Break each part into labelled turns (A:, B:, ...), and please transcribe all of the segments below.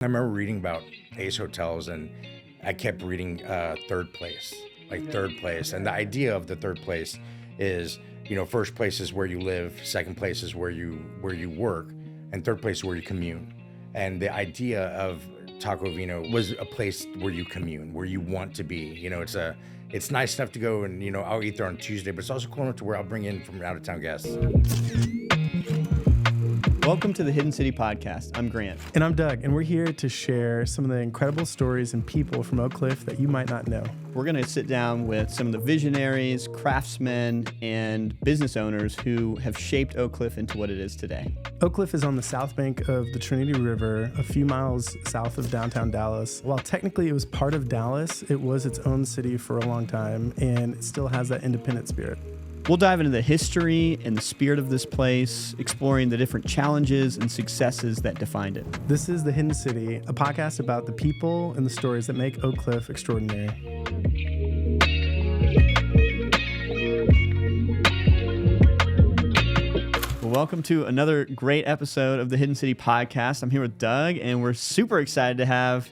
A: I remember reading about Ace Hotels, and I kept reading third place, third place. And the idea of the third place is, first place is where you live, second place is where you work, and third place is where you commune. And the idea of Taco Y Vino was a place where you commune, where you want to be. It's nice enough to go and, I'll eat there on Tuesday, but it's also cool enough to where I'll bring in from out of town guests.
B: Welcome to the Hidden City Podcast. I'm Grant.
C: And I'm Doug, and we're here to share some of the incredible stories and people from Oak Cliff that you might not know.
B: We're going to sit down with some of the visionaries, craftsmen, and business owners who have shaped Oak Cliff into what it is today.
C: Oak Cliff is on the south bank of the Trinity River, a few miles south of downtown Dallas. While technically it was part of Dallas, it was its own city for a long time, and it still has that independent spirit.
B: We'll dive into the history and the spirit of this place, exploring the different challenges and successes that defined it.
C: This is The Hidden City, a podcast about the people and the stories that make Oak Cliff extraordinary.
B: Well, welcome to another great episode of the Hidden City Podcast. I'm here with Doug, and we're super excited to have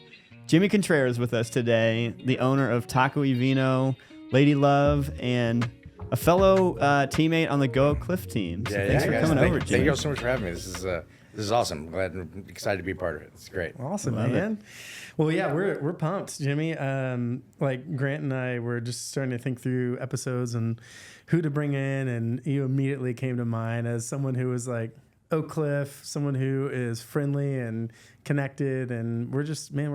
B: Jimmy Contreras with us today, the owner of Taco Y Vino, LadyLove, and a fellow teammate on the Go Oak Cliff team. So thanks for coming over, Jimmy.
A: Thank you all so much for having me. This is awesome. I'm excited to be part of it. It's great.
C: Awesome, man. Well, yeah, we're pumped, Jimmy. Like Grant and I were just starting to think through episodes and who to bring in, and you immediately came to mind as someone who was like Oak Cliff, someone who is friendly and connected, and we're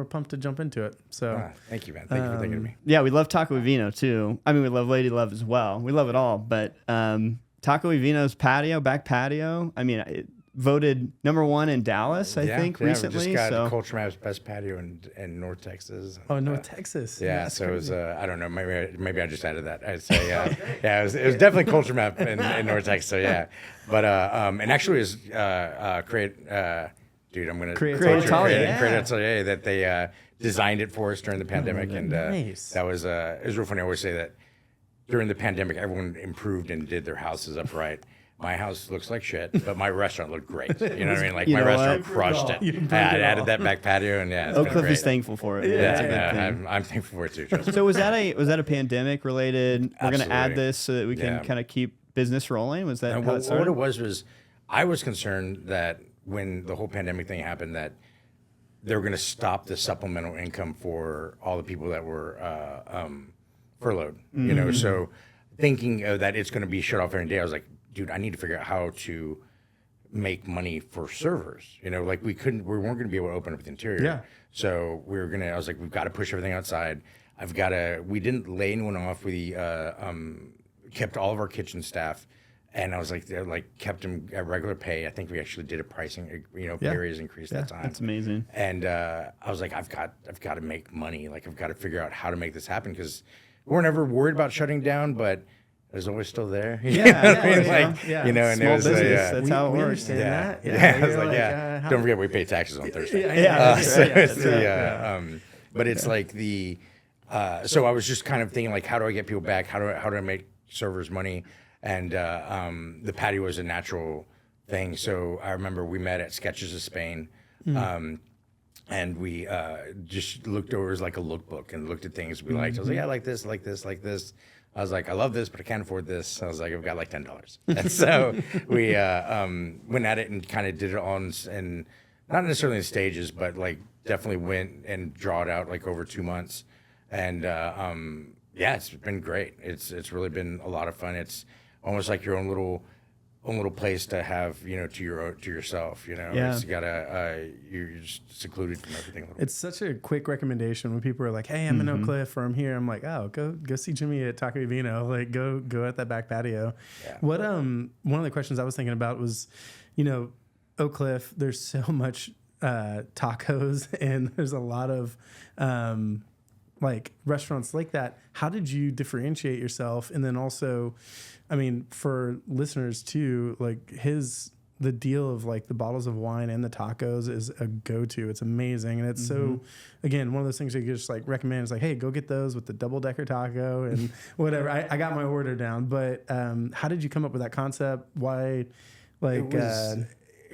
C: pumped to jump into it. So
A: thank you, man. Thank you for thinking of me.
B: Yeah, we love Taco Y Vino too. I mean, we love LadyLove as well. We love it all, but Taco Y Vino's back patio, I mean, it voted number one in Dallas, I think, recently.
A: We just got Culture Map's best patio in North Texas.
C: Oh, North Texas.
A: Yeah, so it was, I don't know, maybe I just added that. I'd say, it was definitely Culture Map in North Texas, so yeah. But, and actually it was dude, I'm going to
B: Create
A: Atelier that they designed it for us during the pandemic. And
C: nice.
A: That was, it was real funny. I always say that during the pandemic, everyone improved and did their houses up right. My house looks like shit, but my restaurant looked great. You know what I mean? Like my restaurant crushed it. I added that back patio, and yeah,
B: Oak Cliff is thankful for it.
A: I'm thankful for it too. Trust me.
B: So was that a pandemic related? We're going to add this so that we can kind of keep business rolling. Was that how it started?
A: What it was I was concerned that when the whole pandemic thing happened, that they were going to stop the supplemental income for all the people that were furloughed. Mm-hmm. You know, so thinking that it's going to be shut off every day, I was like, dude, I need to figure out how to make money for servers. You know, like we weren't going to be able to open up the interior.
C: Yeah.
A: So I was like, we've got to push everything outside. We didn't lay anyone off. We kept all of our kitchen staff. And I was like, kept them at regular pay. I think we actually did a pricing, pay raise increase that time.
B: That's amazing.
A: And I was like, I've got to make money. Like I've got to figure out how to make this happen, because we weren't ever worried about shutting down, but it was always still there. And
B: small
A: it was
B: business. That's how it works.
A: I was like, don't forget we pay taxes on Thursday. But it's like so I was just kind of thinking, like, how do I get people back? How do I make servers money? And the patio was a natural thing. So I remember we met at Sketches of Spain, and we just looked over as like a lookbook and looked at things we liked. I was like, I like this, like this, like this. I was like, I love this, but I can't afford this. I was like, I've got like $10. And so we went at it and kind of did it on, and not necessarily in stages, but like definitely went and draw it out like over 2 months. And it's been great. It's really been a lot of fun. It's almost like your own little place to have, to yourself,
B: Yeah.
A: It's you're just secluded from everything.
C: It's such a quick recommendation when people are like, hey, I'm in Oak Cliff, or I'm here. I'm like, oh, go see Jimmy at Taco Y Vino. Like go at that back patio. Yeah. What one of the questions I was thinking about was, Oak Cliff, there's so much tacos, and there's a lot of like restaurants like that. How did you differentiate yourself? And then also, I mean, for listeners too, like the deal of like the bottles of wine and the tacos is a go-to. It's amazing. And it's so, again, one of those things that you just like recommend is like, hey, go get those with the double-decker taco and whatever. I got my order down, but how did you come up with that concept? Why, like...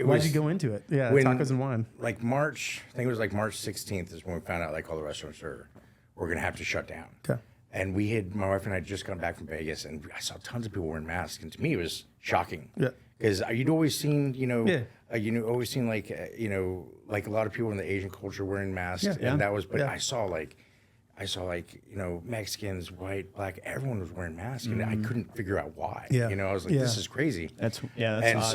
C: Why'd you go into it? Yeah,
A: when-
C: tacos and wine.
A: like March, I think it was like March 16th is when we found out like all the restaurants were going to have to shut down.
C: Okay.
A: And my wife and I had just gone back from Vegas, and I saw tons of people wearing masks, and to me it was shocking.
C: Yeah.
A: Because you'd always seen, always seen like, like a lot of people in the Asian culture wearing masks,
C: Yeah.
A: and that was. But
C: Yeah.
A: I saw like, Mexicans, white, black, everyone was wearing masks, and I couldn't figure out why.
C: Yeah.
A: I was like, this is crazy.
B: That's
A: And
B: odd.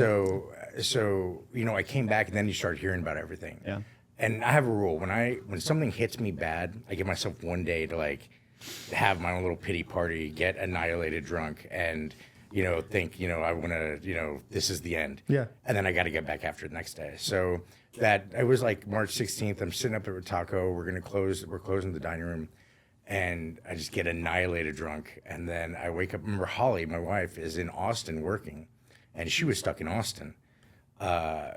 A: so I came back, and then you start hearing about everything.
B: Yeah.
A: And I have a rule: when something hits me bad, I give myself one day to like have my own little pity party, get annihilated drunk, and think I want to this is the end.
C: Yeah.
A: And then I got to get back after the next day. So that it was like March 16th. I'm sitting up at Taco. We're closing the dining room, and I just get annihilated drunk. And then I wake up. Remember, Holly, my wife, is in Austin working, and she was stuck in Austin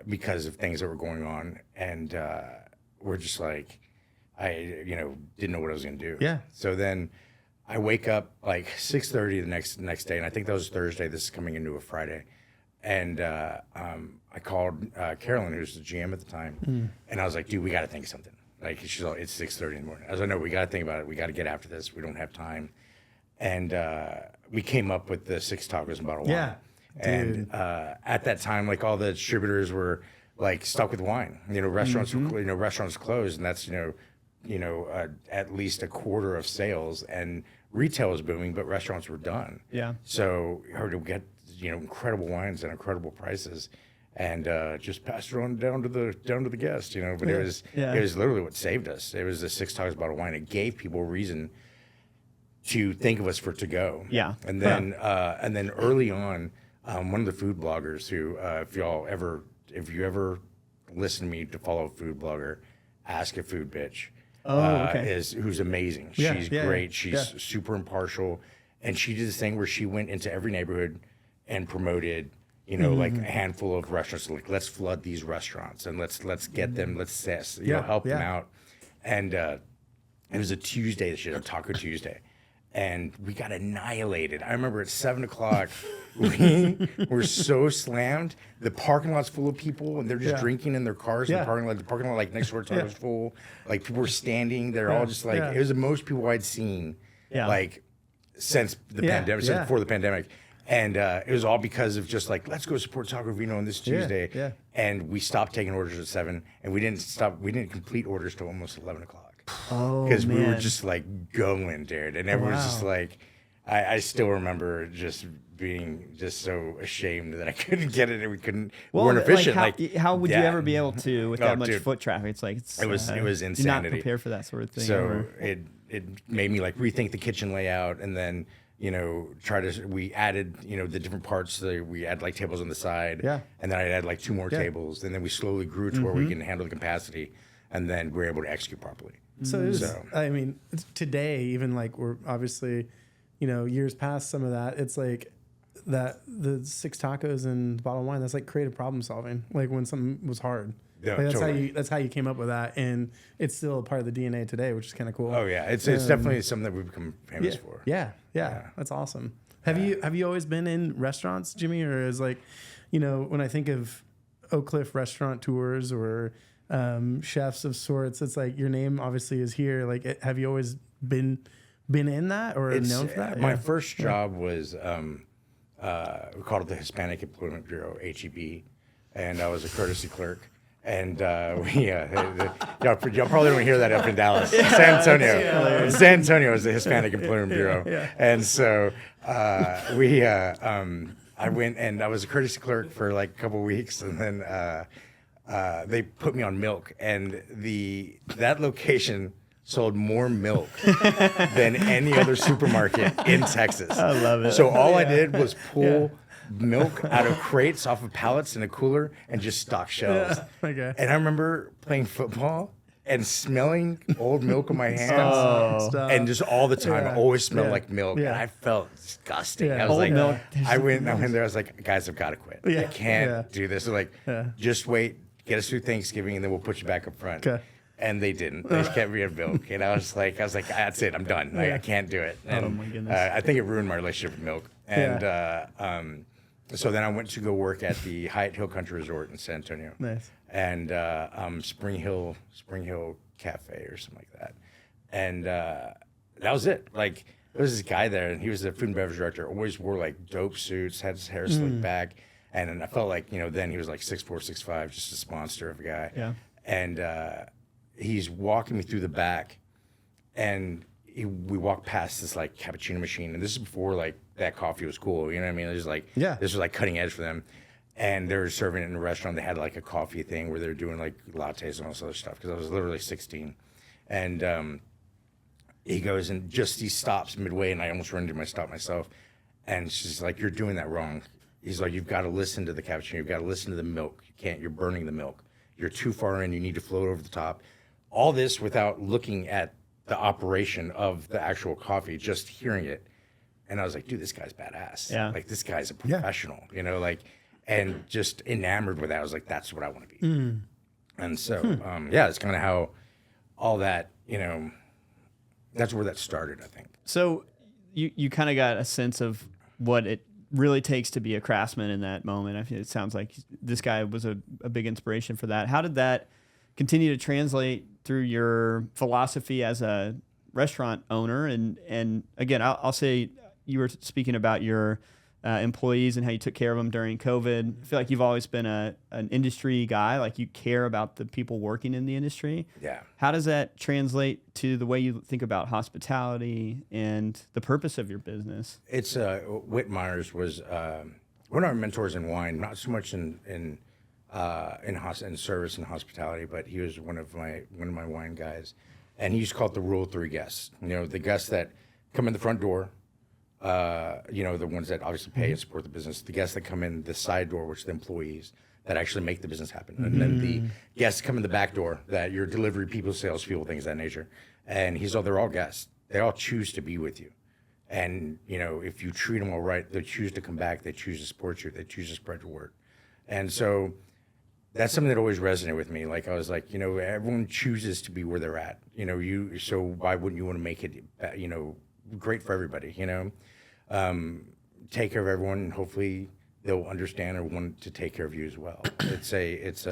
A: because of things that were going on. And we're just like, I didn't know what I was gonna do.
C: Yeah.
A: So then I wake up like 6:30 the next day, and I think that was Thursday. This is coming into a Friday, and I called Carolyn, who was the GM at the time, and I was like, "Dude, we got to think of something." Like she's like, "It's 6:30 in the morning." I was like, "No, we got to think about it. We got to get after this. We don't have time." And we came up with the 6 tacos and bottle of wine.
C: Yeah.
A: And at that time, like all the distributors were like stuck with wine. Restaurants were, restaurants closed, and that's at least a quarter of sales, and retail was booming, but restaurants were done.
B: Yeah.
A: So you heard to get incredible wines and incredible prices, and just passed it on down to the guest. But it was literally what saved us. It was the 6 tacos bottle of wine. It gave people a reason to think of us for to go.
B: Yeah.
A: And then early on, one of the food bloggers who, if you ever listen to me to follow a food blogger, Ask a Food Bitch. Who's amazing.
C: Yeah,
A: She's great. She's super impartial, and she did this thing where she went into every neighborhood and promoted, like a handful of restaurants. Like, let's flood these restaurants and let's get them. Let's help them out. And it was a Tuesday. She had a Taco Tuesday, and we got annihilated. I remember at 7:00, we were so slammed. The parking lot's full of people, and they're just drinking in their cars in the parking lot. The parking lot, like next door to was full. Like people were standing. They're all just like, it was the most people I'd seen, like since the pandemic, since before the pandemic. And it was all because of just like, let's go support Taco Vino on this Tuesday.
C: Yeah.
A: And we stopped taking orders at 7, and we didn't complete orders till almost 11:00.
B: Oh,
A: Because we were just like going, dude, and everyone was just like, I still remember just being just so ashamed that I couldn't get it, and we weren't efficient.
B: How would you ever be able to with that much
A: dude.
B: foot traffic? It was
A: insanity.
B: You're not prepared for that sort of thing.
A: So it made me like rethink the kitchen layout, and then we added the different parts. We had like tables on the side, and then I add like 2 more tables, and then we slowly grew to where we can handle the capacity, and then we're able to execute properly.
C: So, I mean, today, even like we're obviously, years past some of that, it's like that the 6 tacos and the bottle of wine, that's like creative problem solving. Like when something was hard.
A: Yeah,
C: like
A: totally.
C: that's how you came up with that. And it's still a part of the DNA today, which is kind of cool.
A: Oh yeah. It's definitely something that we've become famous for.
C: Yeah. That's awesome. Have you always been in restaurants, Jimmy? Or is like, when I think of Oak Cliff restaurant tours or chefs of sorts, it's like your name obviously is here. Like, have you always been in that or known for that?
A: My first job was we called it the Hispanic Employment Bureau, HEB, and I was a courtesy clerk. And y'all probably don't hear that up in Dallas. San Antonio. San Antonio is the Hispanic Employment Bureau. And so I went and I was a courtesy clerk for like a couple of weeks, and then they put me on milk, and that location sold more milk than any other supermarket in Texas.
B: I love it.
A: So all I did was pull milk out of crates off of pallets in a cooler and just stock shelves.
C: Okay.
A: And I remember playing football and smelling old milk on my hands.
C: Stop.
A: And just all the time, I always smelled
C: Yeah.
A: like milk.
C: Yeah.
A: And I felt disgusting.
C: Yeah.
A: I was
B: Old
A: like,
B: milk.
A: I went there. I was like, guys, I've got to quit.
C: Yeah.
A: I can't
C: Yeah.
A: do this. They're like, just wait, get us through Thanksgiving, and then we'll put you back up front.
C: Okay.
A: And they didn't. They just kept me in milk. And I was like, that's it. I'm done. Like, I can't do it. And,
B: my goodness.
A: I think it ruined my relationship with milk. And So then I went to go work at the Hyatt Hill Country Resort in San Antonio.
C: Nice.
A: And Spring Hill Cafe or something like that. And that was it. Like, there was this guy there, and he was the food and beverage director. Always wore like dope suits, had his hair slicked back, and I felt like, then he was like 6'4", 6'5", just this monster of a guy.
B: Yeah.
A: And he's walking me through the back, and we walked past this like cappuccino machine, and this is before like that coffee was cool. You know what I mean? It was like, this was like cutting edge for them. And they were serving it in a restaurant. They had like a coffee thing where they were doing like lattes and all this other stuff, because I was literally 16. And he goes and he stops midway, and I almost run into my stop myself. And she's like, "You're doing that wrong." He's like, "You've got to listen to the cappuccino. You've got to listen to the milk. You're burning the milk. You're too far in. You need to float over the top." All this without looking at the operation of the actual coffee, just hearing it. And I was like, dude, this guy's badass.
B: Yeah.
A: Like, this guy's a professional, and just enamored with that. I was like, that's what I want to be. And so, it's kind of how all that, that's where that started, I think.
B: So you kind of got a sense of what it really takes to be a craftsman in that moment. I feel it sounds like this guy was a big inspiration for that. How did that continue to translate through your philosophy as a restaurant owner? And again, I'll say you were speaking about your employees and how you took care of them during COVID. I feel like you've always been an industry guy. Like, you care about the people working in the industry.
A: Yeah.
B: How does that translate to the way you think about hospitality and the purpose of your business?
A: It's Whit Myers was one of our mentors in wine, not so much in service and hospitality, but he was one of my wine guys, and he used to call it the rule of three guests. The guests that come in the front door, the ones that obviously pay and support the business, the guests that come in the side door, which are the employees that actually make the business happen, and then the guests come in the back door, that your delivery people, salespeople, things of that nature. And they're all guests. They all choose to be with you. And, if you treat them all right, they choose to come back. They choose to support you. They choose to spread your word. And so that's something that always resonated with me. Like, I was like, everyone chooses to be where they're at. So why wouldn't you want to make it, great for everybody? Take care of everyone, and hopefully they'll understand or want to take care of you as well. It's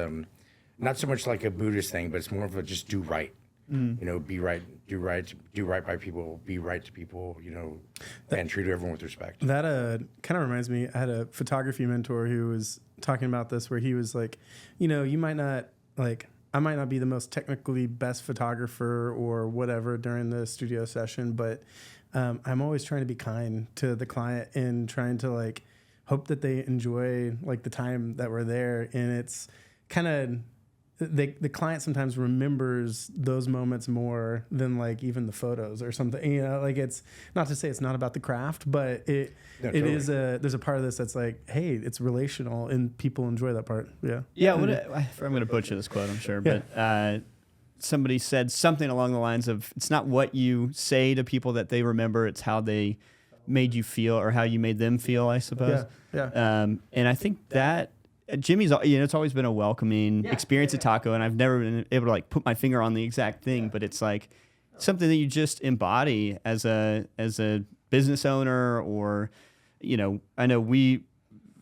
A: not so much like a Buddhist thing, but it's more of a just do right. Be right, do right by people, be right to people, and treat everyone with respect.
C: That kind of reminds me, I had a photography mentor who was talking about this, where he was like, you might not, like, I might not be the most technically best photographer or whatever during the studio session, but I'm always trying to be kind to the client and trying to, like, hope that they enjoy, like, the time that we're there. And it's kind of, the client sometimes remembers those moments more than, like, even the photos or something. Like, it's not to say it's not about the craft, but it is there's a part of this that's like, hey, it's relational and people enjoy that part. Yeah.
B: I'm going to butcher this quote, I'm sure, but somebody said something along the lines of, it's not what you say to people that they remember, it's how they made you feel or how you made them feel, I suppose.
C: Yeah.
B: And I think that Jimmy's, it's always been a welcoming experience at Taco, and I've never been able to, like, put my finger on the exact thing, but it's like something that you just embody as a business owner, or, I know we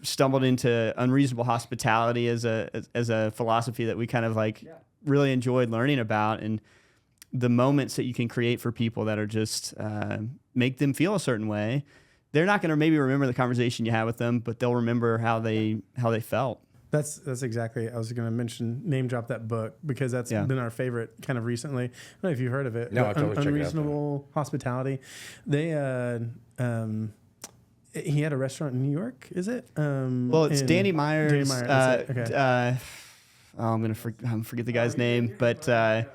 B: stumbled into unreasonable hospitality as a philosophy that we kind of like really enjoyed learning about, and the moments that you can create for people that are just make them feel a certain way. They're not going to maybe remember the conversation you had with them, but they'll remember how they felt.
C: That's exactly. I was going to name drop that book, because that's been our favorite kind of recently. I don't know if you've heard of it.
A: No, I totally checked it out.
C: Unreasonable Hospitality. They he had a restaurant in New York. Is it?
B: Well, it's Danny Myers.
C: Danny Myers. That's it. Okay.
B: I'm gonna forget the guy's name, but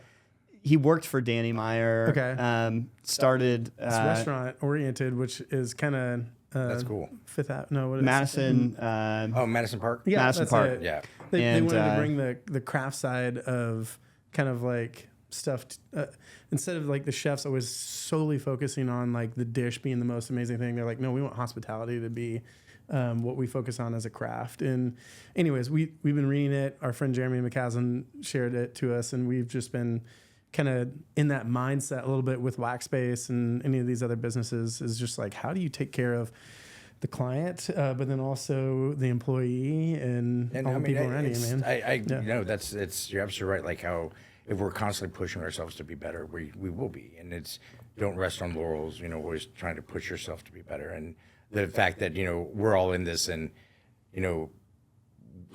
B: he worked for Danny Meyer.
C: Okay.
B: Started.
C: It's restaurant oriented, which is kind of.
A: That's cool.
C: Fifth Ave. No, what is
B: Madison.
A: Madison Park.
C: Yeah,
B: Madison
C: that's
B: Park.
C: it.
A: Yeah.
C: They wanted to bring the craft side of kind of like stuff instead of like the chefs always solely focusing on like the dish being the most amazing thing. They're like, no, we want hospitality to be what we focus on as a craft. And anyways, we've been reading it. Our friend Jeremy McCaslin shared it to us, and we've just been kind of in that mindset a little bit with Wax Space and any of these other businesses, is just like, how do you take care of the client, but then also the employee and all the people around you, man.
A: You're absolutely right. Like how if we're constantly pushing ourselves to be better, we will be. And it's don't rest on laurels, always trying to push yourself to be better. And the fact that, we're all in this and,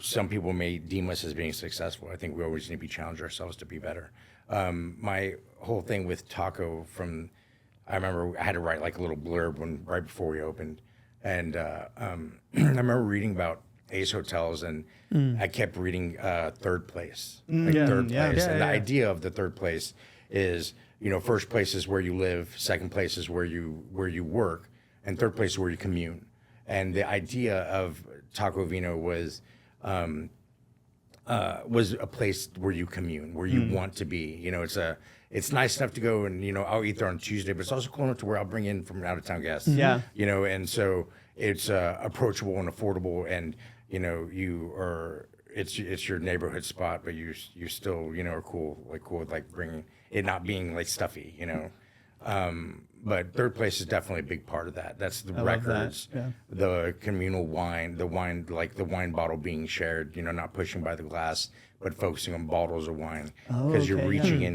A: some people may deem us as being successful. I think we always need to challenge ourselves to be better. My whole thing with Taco I remember I had to write like a little blurb right before we opened. And I remember reading about Ace Hotels, and I kept reading third place, third place. And the idea of the third place is, first place is where you live, second place is where you work, and third place is where you commune. And the idea of Taco Vino was a place where you commune, where you want to be. It's nice enough to go and, I'll eat there on Tuesday, but it's also cool enough to where I'll bring in from out of town guests.
B: Yeah.
A: And so it's approachable and affordable, and it's your neighborhood spot, but you still are cool with like bringing it, not being like stuffy, But third place is definitely a big part of that. That's the records, the communal wine, the wine bottle being shared, not pushing by the glass, but focusing on bottles of wine, because you're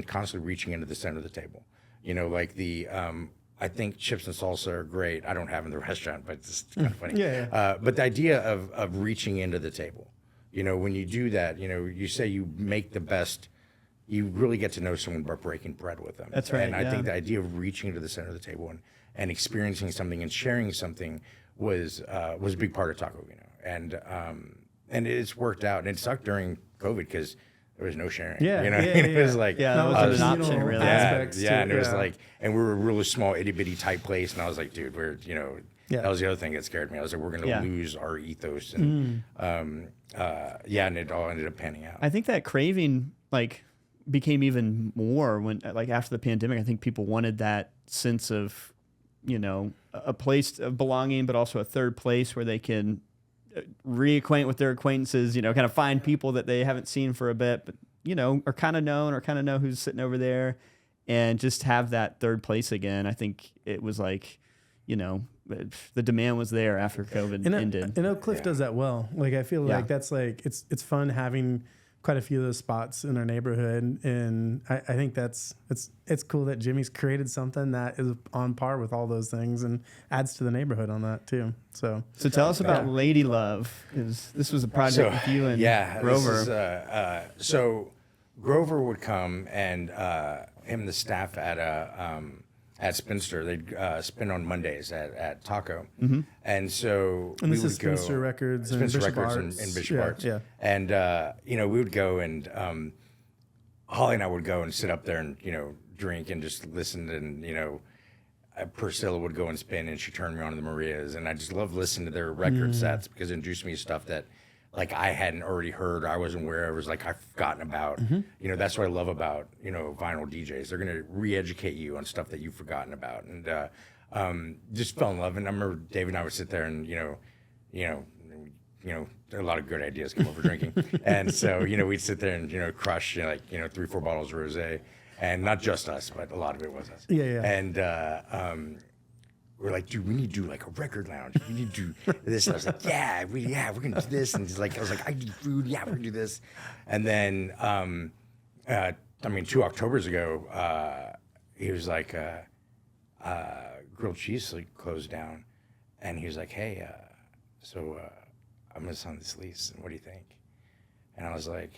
A: constantly reaching into the center of the table. I think chips and salsa are great. I don't have them in the restaurant, but it's kind of funny. But the idea of reaching into the table, when you do that, you say you make the best. You really get to know someone by breaking bread with them.
B: That's right.
A: And I think the idea of reaching to the center of the table and experiencing something and sharing something was a big part of Taco Vino. And it's worked out. And it sucked during COVID because there was no sharing. It was like
B: that wasn't an option really.
A: And it was like, and we were a really small itty bitty tight place, and I was like, dude, that was the other thing that scared me. I was like, we're gonna lose our ethos, and and it all ended up panning out.
B: I think that craving became even more when after the pandemic. I think people wanted that sense of a place of belonging, but also a third place where they can reacquaint with their acquaintances, kind of find people that they haven't seen for a bit, but are kind of known or kind of know who's sitting over there, and just have that third place again. I think it was like, the demand was there after COVID ended.
C: And Oak Cliff does that well. I feel like that's it's fun having quite a few of those spots in our neighborhood, and I think it's cool that Jimmy's created something that is on par with all those things and adds to the neighborhood on that too. So
B: tell us about LadyLove, because this was a project with you and Grover.
A: So Grover would come, and him and the staff at Spinster, they'd spin on Mondays at Taco, and so
C: and this is Spinster Records and Bishop Arts.
A: And Bishop Arts, and we would go, and Holly and I would go and sit up there and drink and just listen, and Priscilla would go and spin, and she turned me on to the Marias, and I just love listening to their record sets because it introduced me to stuff that I hadn't already heard, I wasn't aware of, was I've forgotten about. That's what I love about vinyl DJs. They're gonna re-educate you on stuff that you've forgotten about, and just fell in love. And I remember David and I would sit there, and a lot of good ideas come over drinking, and so we'd sit there and crush 3-4 bottles of rosé, and not just us, but a lot of it was us. And we're like, dude, we need to do a record lounge. We need to do this. And I was like, we're gonna do this. And I was like, I need food. Yeah, we're gonna do this. And then, 2 Octobers ago, he was like, grilled cheese closed down, and he was like, hey, I'm gonna sign this lease. And what do you think? And I was like,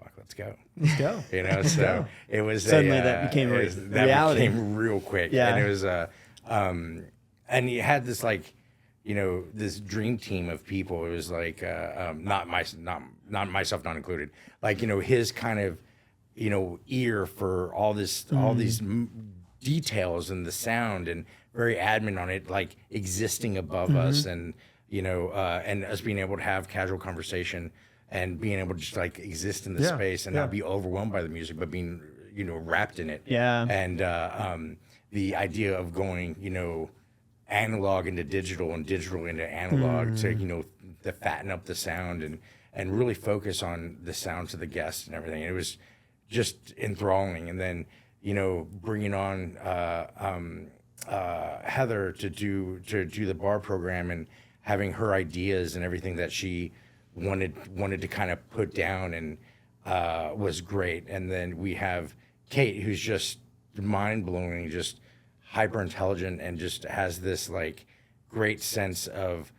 A: fuck, let's go.
C: Let's go.
A: So it was
B: suddenly that became reality.
A: That became real quick. And it was and he had this this dream team of people. It was not myself not included. His kind of ear for all these details and the sound, and very adamant on it existing above us, and and us being able to have casual conversation and being able to just exist in the space and not be overwhelmed by the music, but being wrapped in it. And the idea of going, analog into digital and digital into analog to, to fatten up the sound and really focus on the sounds of the guests and everything. It was just enthralling. And then, bringing on Heather to do the bar program, and having her ideas and everything that she wanted to kind of put down, and was great. And then we have Kate, who's just mind blowing, just hyper intelligent, and just has this like great sense of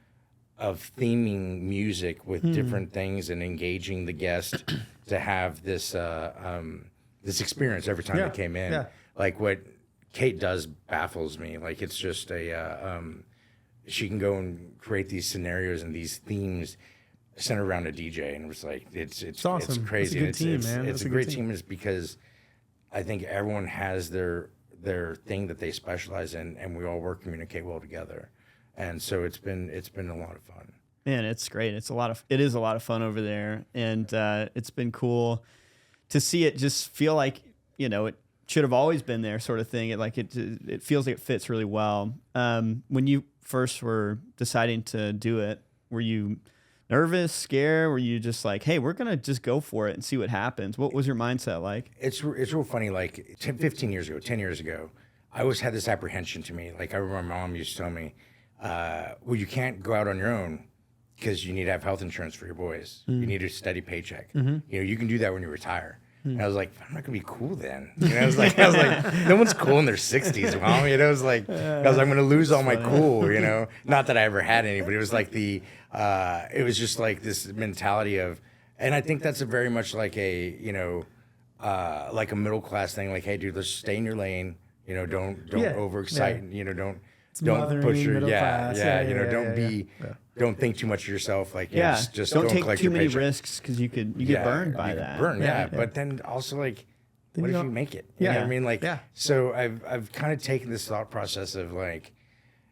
A: theming music with different things and engaging the guest to have this this experience every time they came in.
C: Yeah.
A: Like what Kate does baffles me. Like it's just she can go and create these scenarios and these themes centered around a DJ, and it was like it's
C: awesome.
A: It's crazy.
C: It's a good team, man.
A: It's a great team, is because I think everyone has their thing that they specialize in, and we all communicate well together. And so it's been a lot of fun.
B: Man, it's great. It is a lot of fun over there, and it's been cool to see it just feel like, you know, it should have always been there, sort of thing. It feels like it fits really well. When you first were deciding to do it, were you nervous, scared? Were you just like, hey, we're gonna just go for it and see what happens? What was your mindset like?
A: It's real funny. Like 10 years ago, I always had this apprehension to me. Like I remember my mom used to tell me, well, you can't go out on your own because you need to have health insurance for your boys. You need a steady paycheck. You know, you can do that when you retire. And I was like, I'm not gonna be cool then. You know, I was like, no one's cool in their 60s, mom. You know, I'm gonna lose all my cool. You know, not that I ever had any, but it was like it was just like this mentality of, and I think that's a very much like a, you know, like a middle class thing. Like, hey, dude, let's stay in your lane. You know, don't overexcite. You know, don't push your don't think too much of yourself. Like just
B: don't
A: go
B: take
A: collect
B: too
A: your
B: many
A: paycheck.
B: risks because you get burned by that.
A: But then also like, what if you make it? You
C: Yeah.
A: know what I mean? Like, so I've kind of taken this thought process of like,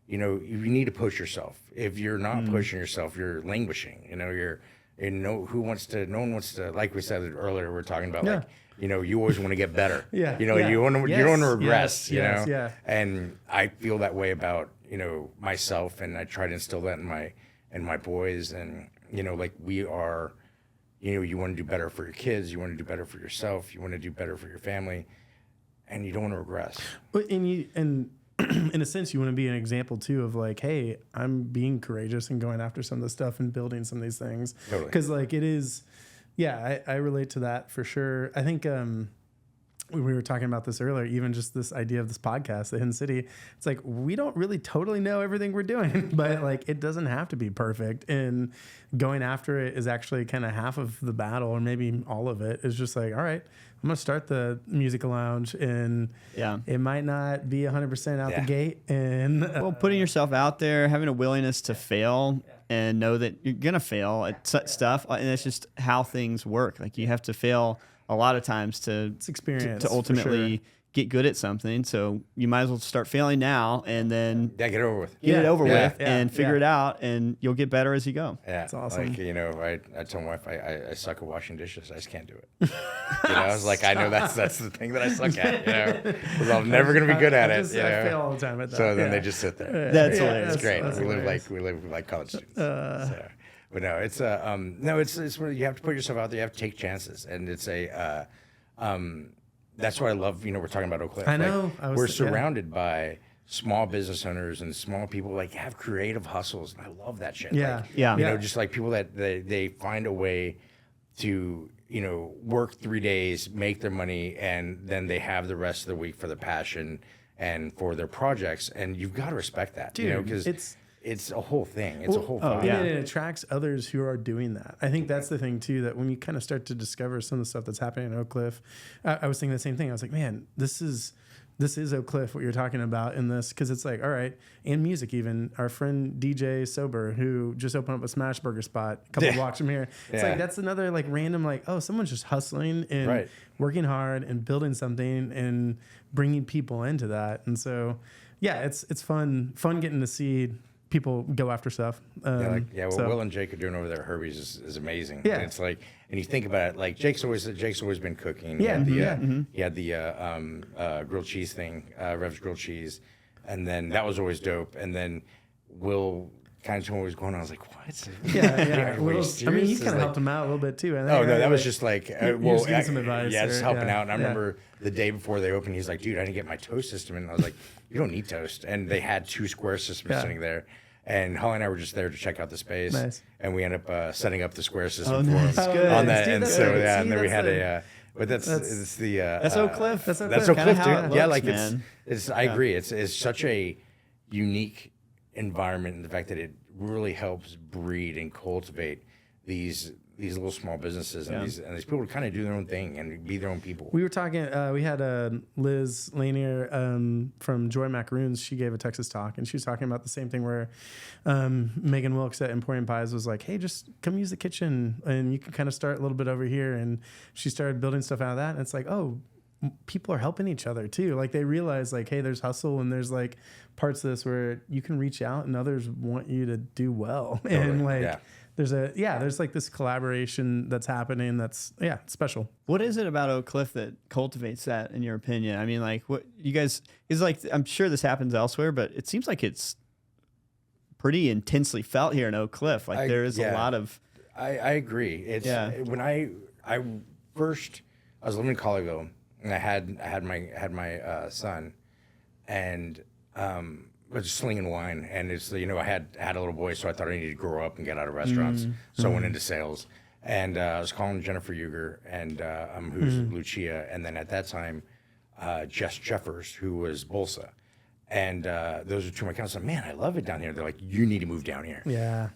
A: you know, you need to push yourself. If you're not pushing yourself, you're languishing. You know, no one wants to, like we said earlier, we're talking about like, you know, you always want to get better. You know, you don't want to regress, you know? And I feel that way about, you know, myself, and I try to instill that in my boys. And, you know, like we are, you know, you want to do better for your kids, you want to do better for yourself, you want to do better for your family, and you don't want to regress.
C: And in a sense, you want to be an example too of like, hey, I'm being courageous and going after some of this stuff and building some of these things.
A: Totally.
C: Because like it is, I relate to that for sure. I think we were talking about this earlier, even just this idea of this podcast, the Hidden City. It's like we don't really totally know everything we're doing, but like it doesn't have to be perfect. And going after it is actually kind of half of the battle, or maybe all of it. Is just like, all right, I'm gonna start the music lounge, and it might not be 100% out the gate. And
B: well, putting yourself out there, having a willingness to fail, and know that you're gonna fail at stuff, and it's just how things work. Like you have to fail a lot of times to ultimately get good at something. So you might as well start failing now, and then
A: get it over with.
B: Get it over with, and figure it out, and you'll get better as you go.
A: Yeah,
C: it's awesome.
A: Like, you know, I tell my wife I suck at washing dishes. I just can't do it. You know, I was like, I know that's the thing that I suck at. You know, because I'm never gonna be good at it. You know?
C: I fail all the time at that.
A: So then they just sit there.
B: That's hilarious.
A: It's great.
C: That's
A: We live like college students. But no, it's it's where you have to put yourself out there. You have to take chances, and it's that's why I love. You know, we're talking about Oak Cliff.
C: I know.
A: Like, we're surrounded by small business owners and small people like have creative hustles, and I love that shit. Like, you know, just like people that they find a way to, you know, work 3 days, make their money, and then they have the rest of the week for the passion and for their projects. And you've got to respect that,
C: dude,
A: you know, because it's a whole thing. It's a whole thing.
C: And it attracts others who are doing that. I think that's the thing too, that when you kind of start to discover some of the stuff that's happening in Oak Cliff, I was thinking the same thing. I was like, man, this is Oak Cliff, what you're talking about in this, because it's like, all right, and music even. Our friend DJ Sober, who just opened up a smash burger spot a couple blocks from here. It's like, that's another like random, like, oh, someone's just hustling and working hard and building something and bringing people into that. And so, it's fun getting to see people go after stuff.
A: Will and Jake are doing over there at Herbie's is amazing. Yeah, and it's like, and you think about it, like Jake's always been cooking. He had the grilled cheese thing, Rev's grilled cheese, and then that was always dope. And then Will kind of told me what was going on. I was like, what?
C: Yeah.
A: Were you
C: You
A: serious?
C: kind of
A: Like,
C: helped him out a little bit too. I think,
A: oh no,
C: right?
A: that was
C: Like,
A: just like,
C: you're just giving some advice.
A: Yeah, just
C: or-
A: helping out. And I
C: yeah.
A: remember the day before they opened, he's like, dude, I didn't get my toast system. And I was like, you don't need toast. And they had 2 square systems
C: Yeah.
A: sitting there. And Holly and I were just there to check out the space.
C: Nice.
A: And we ended up setting up the square system
B: Oh,
A: for
B: nice.
A: him
B: Good.
A: on that.
C: Dude,
A: And
C: that's
A: so,
C: good.
A: yeah,
C: See,
A: and then we
C: that's
A: had
C: the-
A: but it's the
B: That's Oak Cliff.
C: That's Oak
A: That's
C: Cliff.
A: Oak Cliff,
B: Kinda
A: dude.
B: how it
A: Yeah,
B: looks,
A: like
B: man.
A: it's. I agree. It's such a unique environment in the fact that it really helps breed and cultivate these little small businesses and these people to kind of do their own thing and be their own people.
C: We were talking. We had Liz Lanier from Joy Macaroons. She gave a Texas talk, and she was talking about the same thing where Megan Wilkes at Emporium Pies was like, "Hey, just come use the kitchen, and you can kind of start a little bit over here." And she started building stuff out of that, and it's like, oh, people are helping each other too. Like they realize, like, hey, there's hustle, and there's like parts of this where you can reach out, and others want you to do well, and like. There's like this collaboration that's happening that's it's special.
B: What is it about Oak Cliff that cultivates that, in your opinion? I mean, like, what you guys is like, I'm sure this happens elsewhere, but it seems like it's pretty intensely felt here in Oak Cliff. Like there is a lot of.
A: I agree. It's when I first I was living in Colleyville and I had my son and was just slinging wine, and it's I had a little boy, so I thought I needed to grow up and get out of restaurants. So I went into sales, and I was calling Jennifer Uger, and who's Lucia, and then at that time, Jess Jeffers, who was Bolsa, and those are 2 of my accounts. I said, man, I love it down here. They're like, you need to move down here.
C: Yeah.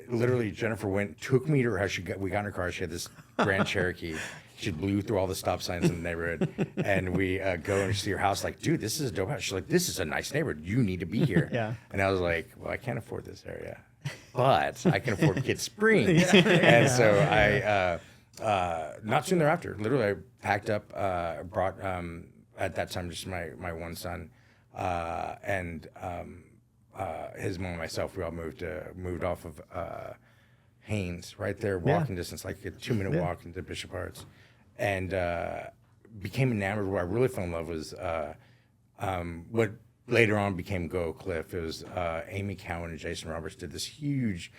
A: Literally, Jennifer took me to her house. We got in her car. She had this Grand Cherokee. She blew through all the stop signs in the neighborhood, and we go and see her house. Like, dude, this is a dope house. She's like, this is a nice neighborhood. You need to be here.
B: Yeah.
A: And I was like, well, I can't afford this area, but I can afford Kid Springs. And so I, not soon thereafter, literally, I packed up, brought at that time just my one son, and his mom and myself. We all moved off of Haynes, right there, walking distance, like a 2-minute walk into Bishop Arts, and became enamored. Where I really fell in love was what later on became Go Cliff. It was Amy Cowan and Jason Roberts did this huge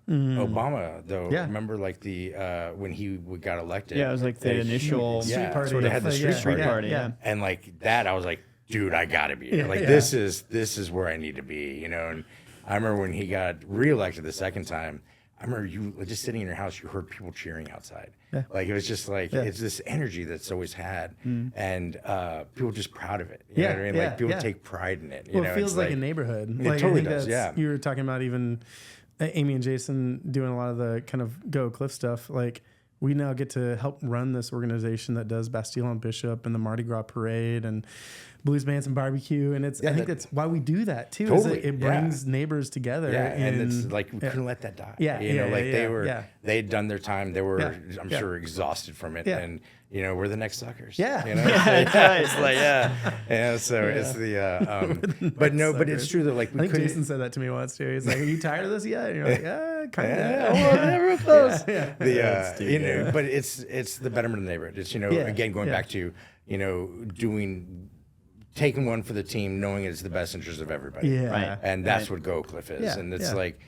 A: Obama though.
C: Yeah.
A: Remember like the when he got elected?
B: Yeah, it was like the initial
C: street party.
A: So they had the street party.
B: Yeah.
A: And like that, I was like, dude, I gotta be here. Like this is where I need to be, And I remember when he got reelected the second time. I remember you just sitting in your house, you heard people cheering outside. Yeah. Like it was just like it's this energy that's always had, and people just proud of it. You know what I mean? Like people take pride in it.
C: It feels like a neighborhood.
A: It
C: Like,
A: totally
C: I think
A: does. Yeah.
C: You were talking about even Amy and Jason doing a lot of the kind of Go Cliff stuff. Like we now get to help run this organization that does Bastille on Bishop and the Mardi Gras Parade and Blues Bands and Barbecue, and it's I think that's why we do that too.
A: Totally,
C: is it brings neighbors together.
A: Yeah, and it's like we couldn't let that die.
C: Yeah,
A: they had done their time. They were, I'm sure, exhausted from it, and we're the next suckers.
C: Yeah,
A: it's like So it's the but it's true that like we
C: I think
A: couldn't.
C: Jason said that to me once too. He's like, "Are you tired of this yet?" And you're like, "Yeah, kind of."
A: Yeah, real close.
C: Yeah.
A: But it's the betterment of the neighborhood. It's again going back to taking one for the team, knowing it's the best interest of everybody.
C: Yeah.
B: Right.
A: And that's what Go Cliff is.
C: Yeah,
A: And it's
C: yeah.
A: like,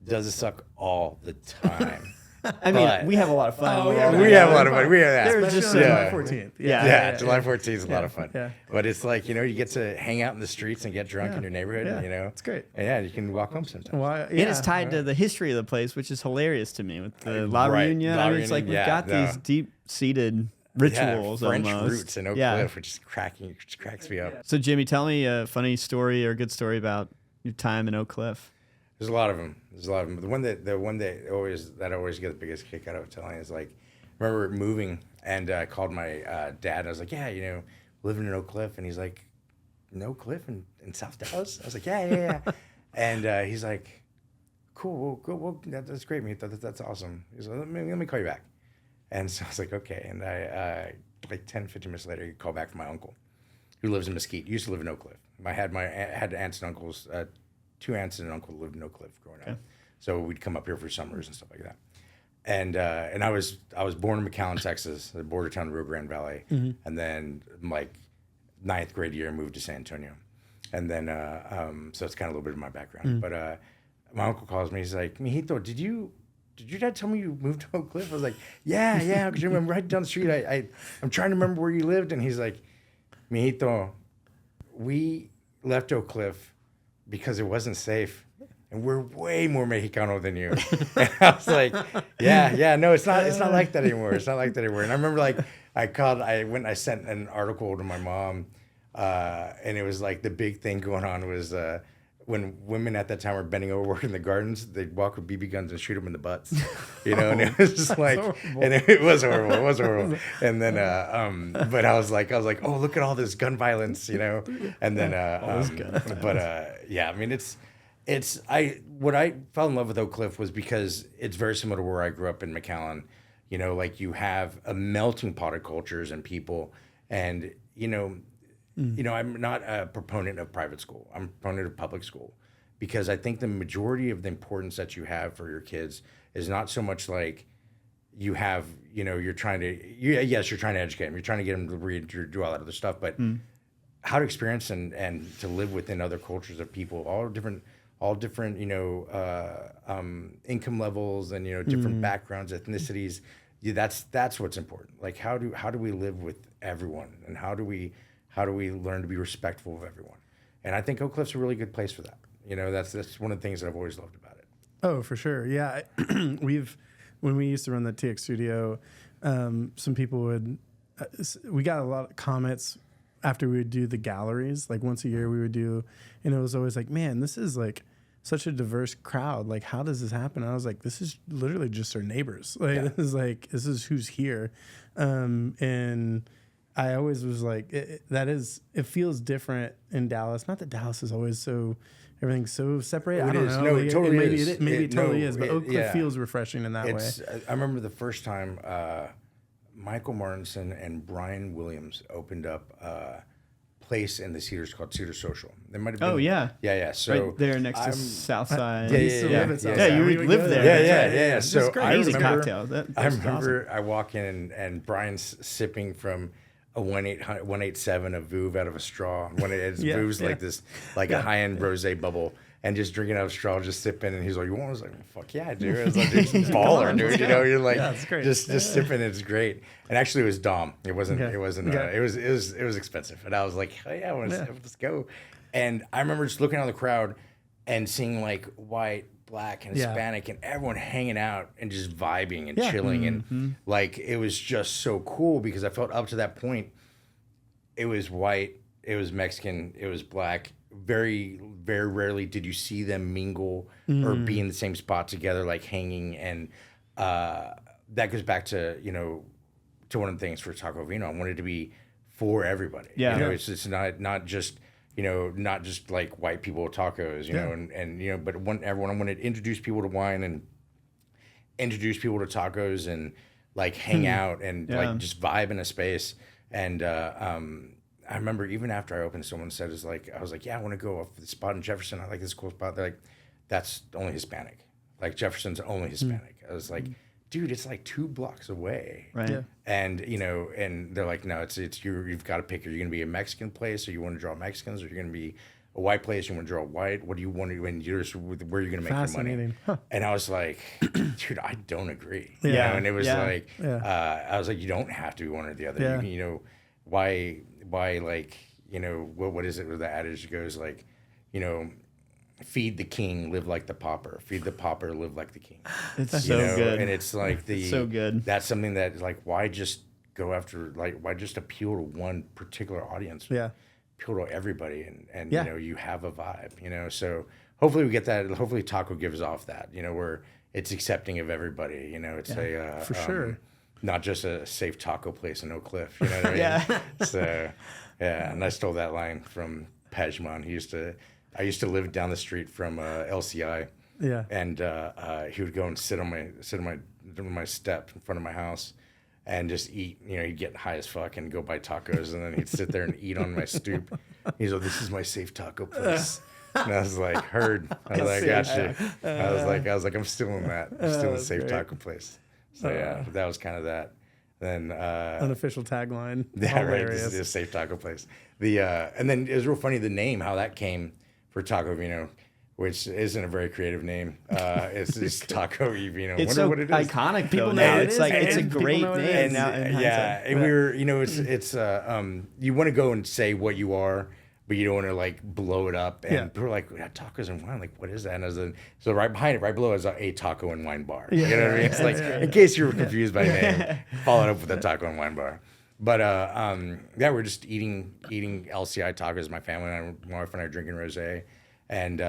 A: does it suck all the time?
B: I mean, we have a lot of fun.
C: Oh, yeah.
A: We have a lot of fun. We have that.
B: There's just
C: Especially on
A: yeah.
C: July 14th.
A: Yeah, July 14th is a lot of fun.
C: Yeah.
A: But it's like, you get to hang out in the streets and get drunk in your neighborhood.
C: Yeah. It's great.
A: And you can walk home sometimes.
C: Well,
B: And it's tied to the history of the place, which is hilarious to me with the La
A: Right.
B: Reunion.
A: La
B: I mean, it's like
A: Reunion,
B: we've got these deep-seated rituals
A: French
B: almost.
A: roots in Oak Cliff, which is cracks me up.
B: So, Jimmy, tell me a funny story or a good story about your time in Oak Cliff.
A: There's a lot of them. But the one that always get the biggest kick out of telling is like, I remember moving and I called my dad. And I was like, living in Oak Cliff, and he's like, in Oak Cliff in South Dallas. I was like, yeah. And he's like, cool. Well, that's great, mate. That's awesome. He's like, let me call you back. And so I was like, okay. And I like 10, 15 minutes later, he called back from my uncle, who lives in Mesquite. He used to live in Oak Cliff. I had aunts and uncles. 2 aunts and an uncle lived in Oak Cliff growing up, so we'd come up here for summers and stuff like that. And I was born in McAllen, Texas, the border town of Rio Grande Valley, and then like 9th grade year moved to San Antonio, And then, so it's kind of a little bit of my background. But my uncle calls me. He's like, Mijito, did your dad tell me you moved to Oak Cliff? I was like, yeah, because you remember right down the street. I'm trying to remember where you lived. And he's like, Mijito, we left Oak Cliff because it wasn't safe. And we're way more Mexicano than you. And I was like, yeah, no, it's not like that anymore. It's not like that anymore. And I remember like I sent an article to my mom, and it was like the big thing going on was when women at that time were bending over working in the gardens, they'd walk with BB guns and shoot them in the butts, and it was just like, horrible. And it was horrible. And then, but I was like, oh, look at all this gun violence, and then, yeah, I mean, what I fell in love with Oak Cliff was because it's very similar to where I grew up in McAllen. Like you have a melting pot of cultures and people, and I'm not a proponent of private school. I'm a proponent of public school because I think the majority of the importance that you have for your kids is not so much like you have, you're trying to educate them, you're trying to get them to read, do all that other stuff, but how to experience and to live within other cultures of people, all different income levels and different backgrounds, ethnicities. That's what's important. Like how do we live with everyone, and how do we learn to be respectful of everyone? And I think Oak Cliff's a really good place for that. That's one of the things that I've always loved about it.
C: Oh, for sure. Yeah. When we used to run the TX studio, some people we got a lot of comments after we would do the galleries. Like once a year we would do, and it was always like, man, this is like such a diverse crowd. Like, how does this happen? And I was like, this is literally just our neighbors. Like, this is who's here. And I always was like, it feels different in Dallas. Not that Dallas is always everything's so separated. I don't know.
A: No, it totally is.
C: Maybe it totally is, but Oak Cliff feels refreshing in that way.
A: I remember the first time Michael Martinson and Brian Williams opened up a place in the Cedars called Cedar Social. They might have been.
B: Oh, yeah.
A: Yeah. So
B: right there next to Southside.
C: Yeah,
B: you live there.
A: Yeah. So I
B: easy
A: remember,
B: cocktail.
A: I remember I walk in and Brian's sipping from a 187 of Vouv out of a straw. When it's Vouv's like this, like a high-end rosé bubble, and just drinking out of a straw, just sipping. And he's like, "You want?" I was like, "Fuck yeah, dude!" I was like, "Dude, baller, dude." You're like, just sipping. It's great. And actually, it was Dom. It wasn't. It wasn't. It was expensive. And I was like, "Oh yeah, let's go." And I remember just looking out the crowd and seeing like white, Black, and Hispanic, and everyone hanging out and just vibing and chilling, and like it was just so cool because I felt up to that point, it was white, it was Mexican, it was Black. Very, very rarely did you see them mingle or be in the same spot together, like hanging, and that goes back to to one of the things for Taco Vino. I wanted it to be for everybody. It's not just. Not just like white people with tacos, and but everyone, I wanted to introduce people to wine and introduce people to tacos and like hang out and like just vibe in a space. And I remember even after I opened, someone said, I was like, yeah, I want to go off the spot in Jefferson. I like this cool spot. They're like, that's only Hispanic. Like Jefferson's only Hispanic. I was like, dude, it's like 2 blocks away.
B: Right. Yeah.
A: And, and they're like, no, it's you've got to pick. Are you going to be a Mexican place, or you want to draw Mexicans, or you're going to be a white place, you want to draw white? What do you want to, and where are you going to make your money? Huh. And I was like, dude, I don't agree.
B: Yeah.
A: And it was I was like, you don't have to be one or the other.
C: Yeah.
A: Why like, what is it where the adage goes like, feed the king, live like the pauper. Feed the pauper, live like the king.
B: It's so good.
A: And it's like
B: it's so good.
A: That's something that like, why just go after, like, why just appeal to one particular audience?
C: Yeah.
A: Appeal to everybody, and you have a vibe, so hopefully we get that. Hopefully Taco gives off that, where it's accepting of everybody, it's
C: for sure.
A: Not just a safe taco place in Oak Cliff, you know what I mean?
B: Yeah.
A: So, and I stole that line from Pejman. I used to live down the street from LCI.
C: Yeah.
A: And he would go and sit on my step in front of my house and just eat. He'd get high as fuck and go buy tacos, and then he'd sit there and eat on my stoop. He's like, "This is my safe taco place." And I was like, "Heard." I was like, "Gotcha." I was like, "I'm still in that. I'm still in a safe taco place." So that was kind of that. Then
C: Unofficial tagline.
A: yeah, right. This
C: Hilarious.
A: is a safe taco place. And then it was real funny the name, how that came for Taco Vino, which isn't a very creative name. It's just Taco Y Vino.
B: It's
A: Wonder
B: so
A: what it is.
B: iconic
C: People
B: though.
C: know
B: Now
C: what it
B: it's
C: is,
B: like it's a
C: and people
B: great
C: know what it
B: name
C: is.
B: now. In
A: Yeah,
B: hindsight.
A: and we were, it's you want to go and say what you are, but you don't want to like blow it up. And
C: Yeah.
A: people were like, "Yeah, tacos and wine, like what is that?" And so right behind it, right below is a taco and wine bar. You know what I mean? It's like in case you were confused by name, follow it up with a taco and wine bar. But yeah, we're just eating LCI tacos. My family and my wife and I are drinking rosé, and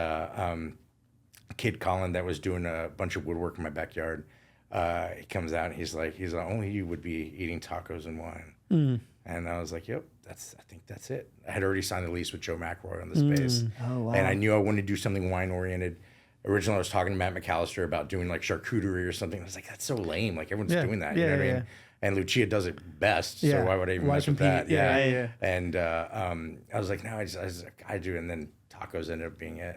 A: kid Colin that was doing a bunch of woodwork in my backyard. He comes out and he's like, only you would be eating tacos and wine. And I was like, yep, I think that's it. I had already signed the lease with Joe McRoy on the space.
B: Oh, wow.
A: And I knew I wanted to do something wine oriented. Originally, I was talking to Matt McAllister about doing like charcuterie or something. I was like, that's so lame. Like everyone's doing that. You know what I mean? And Lucia does it best.
C: Yeah.
A: So why would I even
C: Why
A: mess with
C: compete?
A: that?
C: Yeah.
A: And I was like, no, I do. And then tacos ended up being it.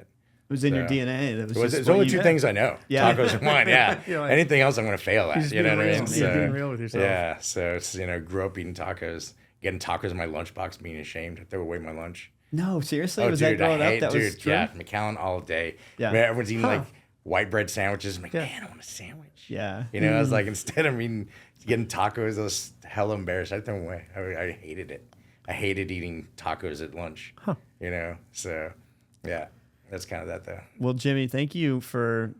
B: It was in your DNA. That was
A: There's
B: what
A: only
B: you-
A: two things I know:
B: Yeah.
A: tacos and wine. Yeah,
C: You're like-
A: anything else I'm going to fail at.
C: just
A: You know
C: being
A: what I mean?
C: real. You're being real with yourself.
A: Yeah, so it's grew up eating tacos, getting tacos in my lunchbox, being ashamed to throw away my lunch.
B: No, seriously,
A: Oh,
B: was
A: dude,
B: that growing up? That was true.
A: yeah, McAllen all day.
B: Yeah.
A: Man, everyone's eating like white bread sandwiches. I'm like,
C: Yeah.
A: man, I want a sandwich.
B: Yeah.
A: You know, I was like, instead of getting tacos, I was hella embarrassed. I threw them away. I hated it. I hated eating tacos at lunch. You know, so yeah, that's kind of that though.
B: Well, Jimmy, thank you for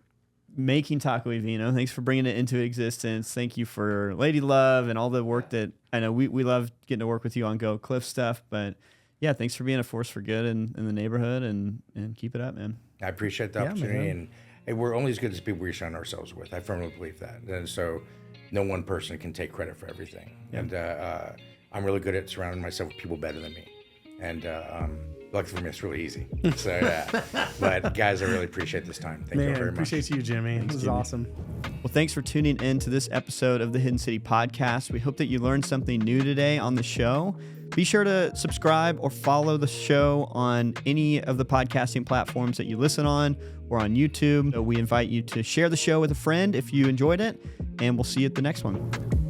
B: making Taco Y Vino. Thanks for bringing it into existence. Thank you for LadyLove and all the work that I know we love getting to work with you on Go Cliff stuff. But yeah, thanks for being a force for good in the neighborhood and keep it up, man.
A: I appreciate the
C: Yeah,
A: opportunity,
C: man.
A: and we're only as good as people we surround ourselves with. I firmly believe that, and so no one person can take credit for everything. And I'm really good at surrounding myself with people better than me, and luckily for me, it's really easy. So yeah, but guys, I really appreciate this time. Thank you
C: Man,
A: very much.
C: appreciate you, Jimmy. This is awesome.
B: Well, thanks for tuning in to this episode of the Hidden City Podcast. We hope that you learned something new today on the show. Be sure to subscribe or follow the show on any of the podcasting platforms that you listen on or on YouTube. We invite you to share the show with a friend if you enjoyed it, and we'll see you at the next one.